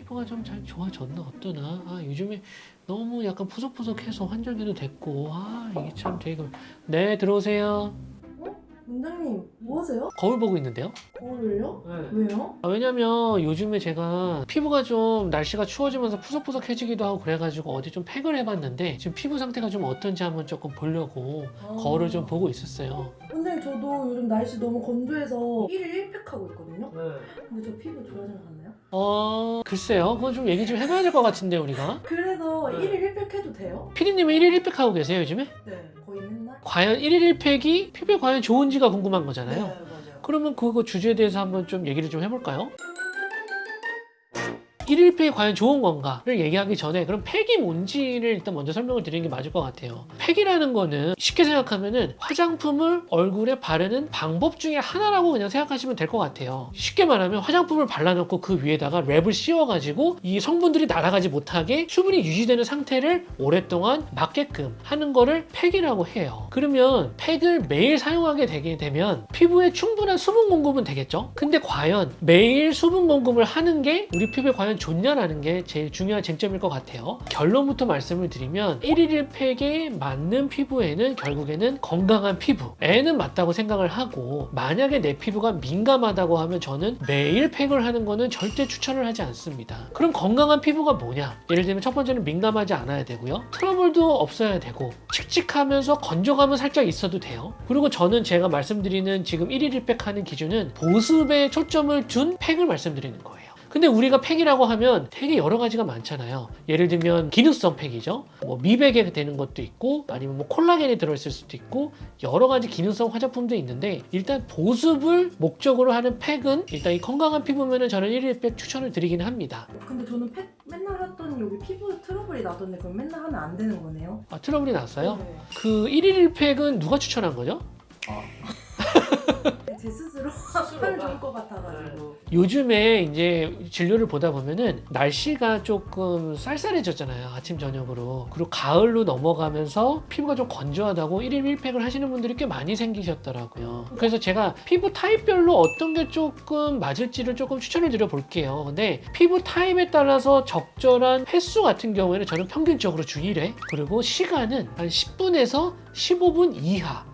피부가 좀 잘 좋아졌나 어떠나. 아 요즘에 너무 약간 푸석푸석해서 환절기도 됐고 아 이게 참 되게 네 들어오세요. 원장님 뭐 하세요? 거울 보고 있는데요. 거울을요? 네. 왜요? 왜냐면 요즘에 제가 피부가 좀 날씨가 추워지면서 푸석푸석해지기도 하고 그래가지고 어디 좀 팩을 해봤는데 지금 피부 상태가 좀 어떤지 한번 조금 보려고 거울을 좀 보고 있었어요. 원장님 저도 요즘 날씨 너무 건조해서 1일 1팩 하고 있거든요? 근데 저 피부 좋아진 것 같나요? 글쎄요. 그건 좀 얘기 좀 해봐야 될 것 같은데 우리가. 그래서 네. 1일 1팩 해도 돼요? 피디님은 1일 1팩 하고 계세요 요즘에? 네 거의 맨날? 과연 1일 1팩이 피부에 과연 좋은지가 궁금한 거잖아요. 맞아요. 그러면 그거 주제에 대해서 한번 좀 얘기를 좀 해볼까요? 1일 팩이 과연 좋은 건가를 얘기하기 전에 그럼 팩이 뭔지를 일단 먼저 설명을 드리는 게 맞을 것 같아요. 팩이라는 거는 쉽게 생각하면은 화장품을 얼굴에 바르는 방법 중에 하나라고 그냥 생각하시면 될 것 같아요. 쉽게 말하면 화장품을 발라놓고 그 위에다가 랩을 씌워가지고 이 성분들이 날아가지 못하게 수분이 유지되는 상태를 오랫동안 막게끔 하는 거를 팩이라고 해요. 그러면 팩을 매일 사용하게 되게 되면 피부에 충분한 수분 공급은 되겠죠? 근데 과연 매일 수분 공급을 하는 게 우리 피부에 과연 좋냐라는 게 제일 중요한 쟁점일 것 같아요. 결론부터 말씀을 드리면 1일 1팩에 맞는 피부에는 결국에는 건강한 피부에는 맞다고 생각을 하고 만약에 내 피부가 민감하다고 하면 저는 매일 팩을 하는 거는 절대 추천을 하지 않습니다. 그럼 건강한 피부가 뭐냐? 예를 들면 첫 번째는 민감하지 않아야 되고요. 트러블도 없어야 되고 칙칙하면서 건조감은 살짝 있어도 돼요. 그리고 저는 제가 말씀드리는 지금 1일 1팩 하는 기준은 보습에 초점을 둔 팩을 말씀드리는 거예요. 근데 우리가 팩이라고 하면 되게 여러 가지가 많잖아요. 예를 들면 기능성 팩이죠. 뭐 미백에 되는 것도 있고 아니면 뭐 콜라겐이 들어있을 수도 있고 여러 가지 기능성 화장품도 있는데 일단 보습을 목적으로 하는 팩은 일단 이 건강한 피부면은 저는 1일 팩 추천을 드리긴 합니다. 근데 저는 팩 맨날 했더니 여기 피부 트러블이 나던데 그럼 맨날 하면 안 되는 거네요? 아, 트러블이 났어요? 네. 그 1일 1팩은 누가 추천한 거죠? 제 스스로 하면 좋을 것 같아가지고 요즘에 이제 진료를 보다 보면은 날씨가 조금 쌀쌀해졌잖아요. 아침 저녁으로. 그리고 가을로 넘어가면서 피부가 좀 건조하다고 1일 1팩을 하시는 분들이 꽤 많이 생기셨더라고요. 그래서 제가 피부 타입별로 어떤 게 조금 맞을지를 조금 추천을 드려 볼게요. 근데 피부 타입에 따라서 적절한 횟수 같은 경우에는 저는 평균적으로 주 1회 그리고 시간은 한 10분에서 15분 이하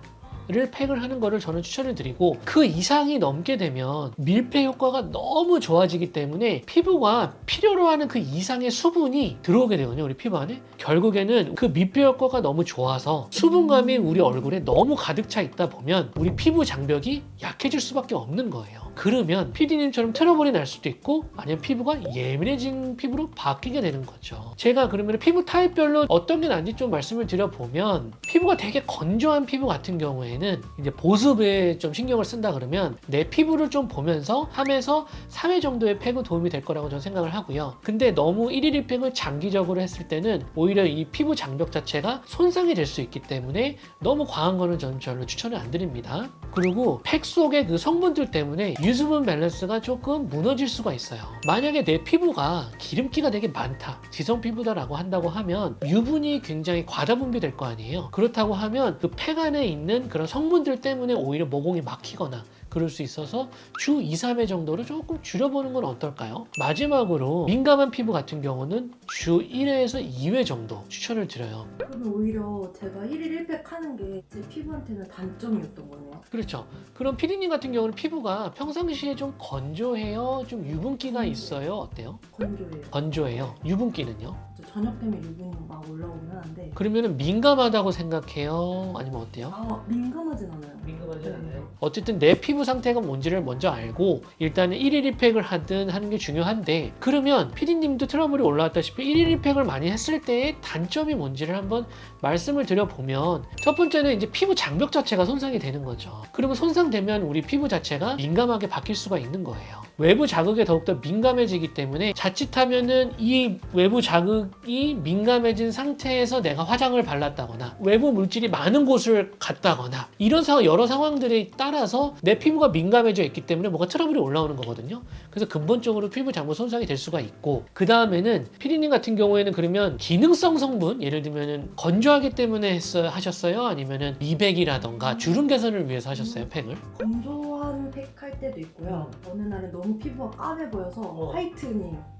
를 팩을 하는 거를 저는 추천을 드리고 그 이상이 넘게 되면 밀폐 효과가 너무 좋아지기 때문에 피부가 필요로 하는 그 이상의 수분이 들어오게 되거든요. 우리 피부 안에 결국에는 그 밀폐 효과가 너무 좋아서 수분감이 우리 얼굴에 너무 가득 차 있다 보면 우리 피부 장벽이 약해질 수밖에 없는 거예요. 그러면 PD님처럼 트러블이 날 수도 있고 아니면 피부가 예민해진 피부로 바뀌게 되는 거죠. 제가 그러면 피부 타입별로 어떤 게 나은지 좀 말씀을 드려보면 피부가 되게 건조한 피부 같은 경우에는 이제 보습에 좀 신경을 쓴다 그러면 내 피부를 좀 보면서 3에서 4회 정도의 팩은 도움이 될 거라고 저는 생각을 하고요. 근데 너무 1일 1팩을 장기적으로 했을 때는 오히려 이 피부 장벽 자체가 손상이 될 수 있기 때문에 너무 과한 거는 저는 별로 추천을 안 드립니다. 그리고 팩 속의 그 성분들 때문에 유수분 밸런스가 조금 무너질 수가 있어요. 만약에 내 피부가 기름기가 되게 많다, 지성 피부다라고 한다고 하면 유분이 굉장히 과다 분비될 거 아니에요. 그렇다고 하면 그 팩 안에 있는 그런 성분들 때문에 오히려 모공이 막히거나 그럴 수 있어서 주 2, 3회 정도로 조금 줄여보는 건 어떨까요? 마지막으로 민감한 피부 같은 경우는 주 1회에서 2회 정도 추천을 드려요. 그러면 오히려 제가 1일 1팩 하는 게 제 피부한테는 단점이었던 거네요. 그렇죠. 그럼 피디님 같은 경우는 피부가 평상시에 좀 건조해요? 좀 유분기가 있어요? 어때요? 건조해요. 건조해요. 유분기는요? 저녁 되면 유분이 막 올라오긴 하는데 그러면 민감하다고 생각해요? 아니면 어때요? 민감하진 않아요. 민감하지 네. 않아요. 어쨌든 내 피부 상태가 뭔지를 먼저 알고 일단은 1일 1팩을 하든 하는 게 중요한데 그러면 피디님도 트러블이 올라왔다시피 1일 1팩을 많이 했을 때의 단점이 뭔지를 한번 말씀을 드려보면 첫 번째는 이제 피부 장벽 자체가 손상이 되는 거죠. 그러면 손상되면 우리 피부 자체가 민감하게 바뀔 수가 있는 거예요. 외부 자극에 더욱더 민감해지기 때문에 자칫하면은 이 외부 자극이 민감해진 상태에서 내가 화장을 발랐다거나 외부 물질이 많은 곳을 갔다거나 이런 여러 상황들에 따라서 내 피부가 민감해져 있기 때문에 뭔가 트러블이 올라오는 거거든요. 그래서 근본적으로 피부 장벽 손상이 될 수가 있고 그 다음에는 피디님 같은 경우에는 그러면 기능성 성분 예를 들면은 건조하기 때문에 하셨어요? 아니면은 미백이라던가 주름 개선을 위해서 하셨어요? 팩을? 건조한 하얀 팩 할 때도 있고요. 어느 날은 너무 피부가 까매 보여서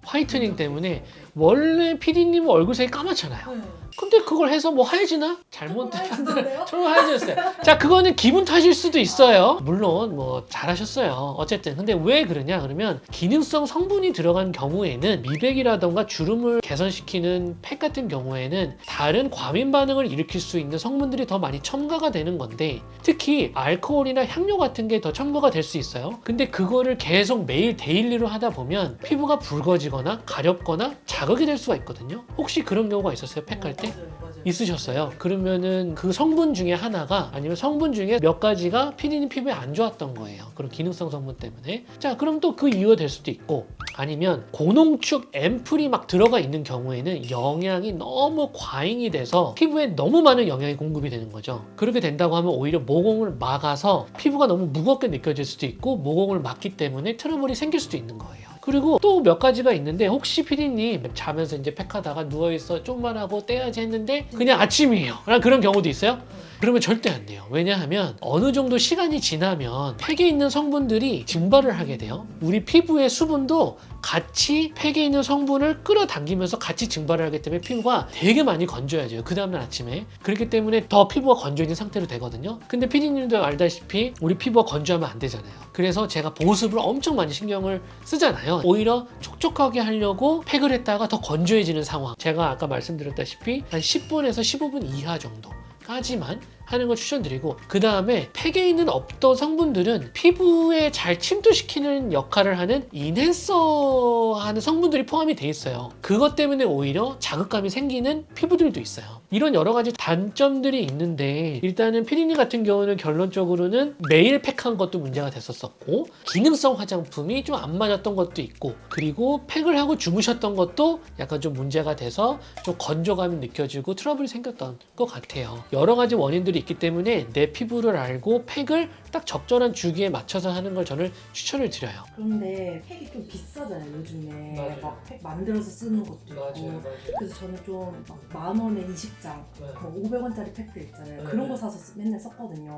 화이트닝 때문에 원래 PD님은 얼굴색이 까맣잖아요. 네. 근데 그걸 해서 뭐 하얘지나? 하얘지던데요? 저는 하얘졌어요. 자, 그거는 기분 탓일 수도 있어요. 물론 뭐 잘하셨어요. 어쨌든 근데 왜 그러냐 그러면 기능성 성분이 들어간 경우에는 미백이라던가 주름을 개선시키는 팩 같은 경우에는 다른 과민 반응을 일으킬 수 있는 성분들이 더 많이 첨가가 되는 건데, 특히 알코올이나 향료 같은 게 더 첨가가 될 수 있어요. 근데 그거를 계속 매일 데일리로 하다 보면 피부가 붉어지거나 가렵거나 자극이 될 수가 있거든요. 혹시 그런 경우가 있었어요? 팩할 때? 맞아요. 있으셨어요. 그러면은 그 성분 중에 하나가, 아니면 성분 중에 몇 가지가 피디님 피부에 안 좋았던 거예요. 그런 기능성 성분 때문에. 자, 그럼 또 그 이유가 될 수도 있고, 아니면 고농축 앰플이 막 들어가 있는 경우에는 영양이 너무 과잉이 돼서 피부에 너무 많은 영양이 공급이 되는 거죠. 그렇게 된다고 하면 오히려 모공을 막아서 피부가 너무 무겁게 느껴질 수도 있고, 모공을 막기 때문에 트러블이 생길 수도 있는 거예요. 그리고 또 몇 가지가 있는데, 혹시 피디님 자면서 이제 팩하다가 누워있어 좀만 하고 떼야지 했는데 그냥 아침이에요. 그런 경우도 있어요. 그러면 절대 안 돼요. 왜냐하면 어느 정도 시간이 지나면 팩에 있는 성분들이 증발을 하게 돼요. 우리 피부의 수분도 같이 팩에 있는 성분을 끌어당기면서 같이 증발을 하기 때문에 피부가 되게 많이 건조해져요. 그 다음날 아침에. 그렇기 때문에 더 피부가 건조해진 상태로 되거든요. 근데 피디님도 알다시피 우리 피부가 건조하면 안 되잖아요. 그래서 제가 보습을 엄청 많이 신경을 쓰잖아요. 오히려 촉촉하게 하려고 팩을 했다가 더 건조해지는 상황. 제가 아까 말씀드렸다시피 한 10분에서 15분 이하 정도까지만 하는 걸 추천드리고, 그 다음에 팩에 있는 없던 성분들은 피부에 잘 침투시키는 역할을 하는 인핸서 하는 성분들이 포함이 돼 있어요. 그것 때문에 오히려 자극감이 생기는 피부들도 있어요. 이런 여러 가지 단점들이 있는데, 일단은 피디님 같은 경우는 결론적으로는 매일 팩한 것도 문제가 됐었고, 기능성 화장품이 좀 안 맞았던 것도 있고, 그리고 팩을 하고 주무셨던 것도 약간 좀 문제가 돼서 좀 건조감이 느껴지고 트러블이 생겼던 것 같아요. 여러 가지 원인들이 있기 때문에 내 피부를 알고 팩을 딱 적절한 주기에 맞춰서 하는 걸 저는 추천을 드려요. 그런데 팩이 좀 비싸잖아요, 요즘에. 맞아요. 막 팩 만들어서 쓰는 것도 있고. 그래서 저는 좀 만 원에 20장, 500원짜리 팩들 있잖아요. 그런 거 사서 맨날 썼거든요.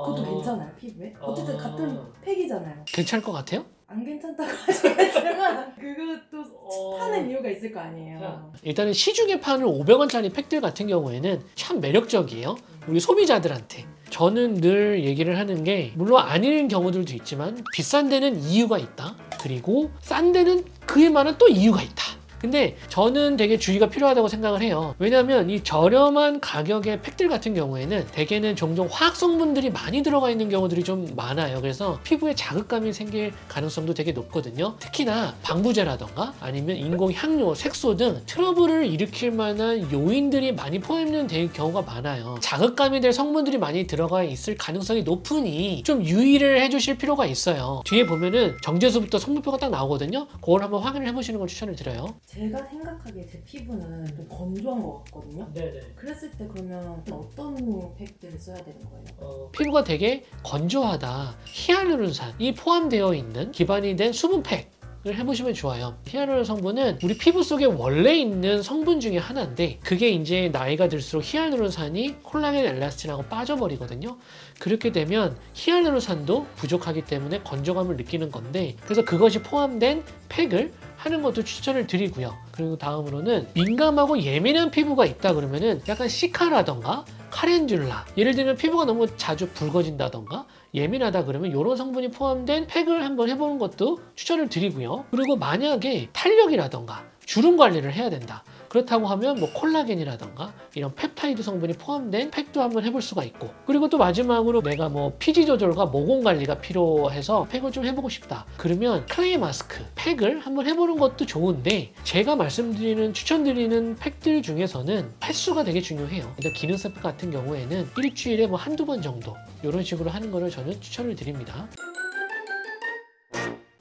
그것도 괜찮아요, 피부에? 어쨌든 같은 팩이잖아요. 괜찮을 것 같아요? 안 괜찮다고 하시겠지만 그것도 파는 이유가 있을 거 아니에요. 일단은 시중에 파는 500원짜리 팩들 같은 경우에는 참 매력적이에요. 우리 소비자들한테. 저는 늘 얘기를 하는 게, 물론 아닌 경우들도 있지만 비싼 데는 이유가 있다. 그리고 싼 데는 그에 만한 또 이유가 있다. 근데 저는 되게 주의가 필요하다고 생각을 해요. 왜냐하면 이 저렴한 가격의 팩들 같은 경우에는 대개는 종종 화학 성분들이 많이 들어가 있는 경우들이 좀 많아요. 그래서 피부에 자극감이 생길 가능성도 되게 높거든요. 특히나 방부제라던가 아니면 인공 향료, 색소 등 트러블을 일으킬 만한 요인들이 많이 포함된 경우가 많아요. 자극감이 될 성분들이 많이 들어가 있을 가능성이 높으니 좀 유의를 해주실 필요가 있어요. 뒤에 보면은 정제수부터 성분표가 딱 나오거든요. 그걸 한번 확인을 해보시는 걸 추천을 드려요. 제가 생각하기에 제 피부는 좀 건조한 것 같거든요. 네네. 그랬을 때 그러면 어떤 팩들을 써야 되는 거예요? 피부가 되게 건조하다, 히알루론산이 포함되어 있는 기반이 된 수분팩 을 해보시면 좋아요. 히알루론 성분은 우리 피부 속에 원래 있는 성분 중에 하나인데, 그게 이제 나이가 들수록 히알루론산이 콜라겐 엘라스틴하고 빠져버리거든요. 그렇게 되면 히알루론산도 부족하기 때문에 건조감을 느끼는 건데, 그래서 그것이 포함된 팩을 하는 것도 추천을 드리고요. 그리고 다음으로는 민감하고 예민한 피부가 있다 그러면은 약간 시카라던가 카렌듈라, 예를 들면 피부가 너무 자주 붉어진다던가 예민하다 그러면 이런 성분이 포함된 팩을 한번 해보는 것도 추천을 드리고요. 그리고 만약에 탄력이라던가 주름 관리를 해야 된다, 그렇다고 하면 뭐 콜라겐이라던가 이런 펩타이드 성분이 포함된 팩도 한번 해볼 수가 있고, 그리고 또 마지막으로 내가 뭐 피지 조절과 모공 관리가 필요해서 팩을 좀 해보고 싶다 그러면 클레이 마스크 팩을 한번 해보는 것도 좋은데, 제가 말씀드리는 추천드리는 팩들 중에서는 횟수가 되게 중요해요. 일단 기능성 팩 같은 경우에는 일주일에 뭐 한두 번 정도 이런 식으로 하는 거를 저는 추천을 드립니다.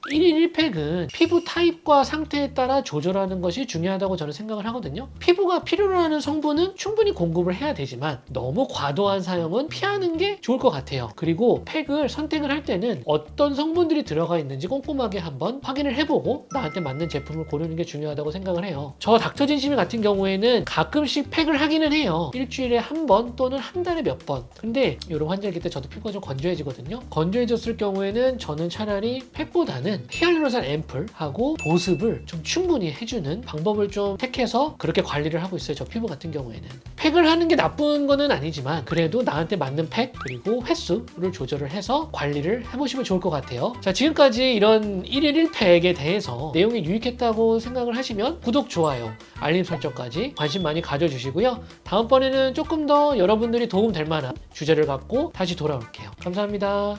1일 1팩은 피부 타입과 상태에 따라 조절하는 것이 중요하다고 저는 생각을 하거든요. 피부가 필요로 하는 성분은 충분히 공급을 해야 되지만 너무 과도한 사용은 피하는 게 좋을 것 같아요. 그리고 팩을 선택을 할 때는 어떤 성분들이 들어가 있는지 꼼꼼하게 한번 확인을 해보고 나한테 맞는 제품을 고르는 게 중요하다고 생각을 해요. 저 닥터진심이 같은 경우에는 가끔씩 팩을 하기는 해요. 일주일에 한 번 또는 한 달에 몇 번. 근데 이런 환절기 때 저도 피부가 좀 건조해지거든요. 건조해졌을 경우에는 저는 차라리 팩보다는 히알루론산 앰플하고 보습을 좀 충분히 해주는 방법을 좀 택해서 그렇게 관리를 하고 있어요. 저 피부 같은 경우에는. 팩을 하는 게 나쁜 거는 아니지만 그래도 나한테 맞는 팩 그리고 횟수를 조절을 해서 관리를 해보시면 좋을 것 같아요. 자, 지금까지 이런 1일 1팩에 대해서 내용이 유익했다고 생각을 하시면 구독, 좋아요, 알림 설정까지 관심 많이 가져주시고요. 다음번에는 조금 더 여러분들이 도움 될 만한 주제를 갖고 다시 돌아올게요. 감사합니다.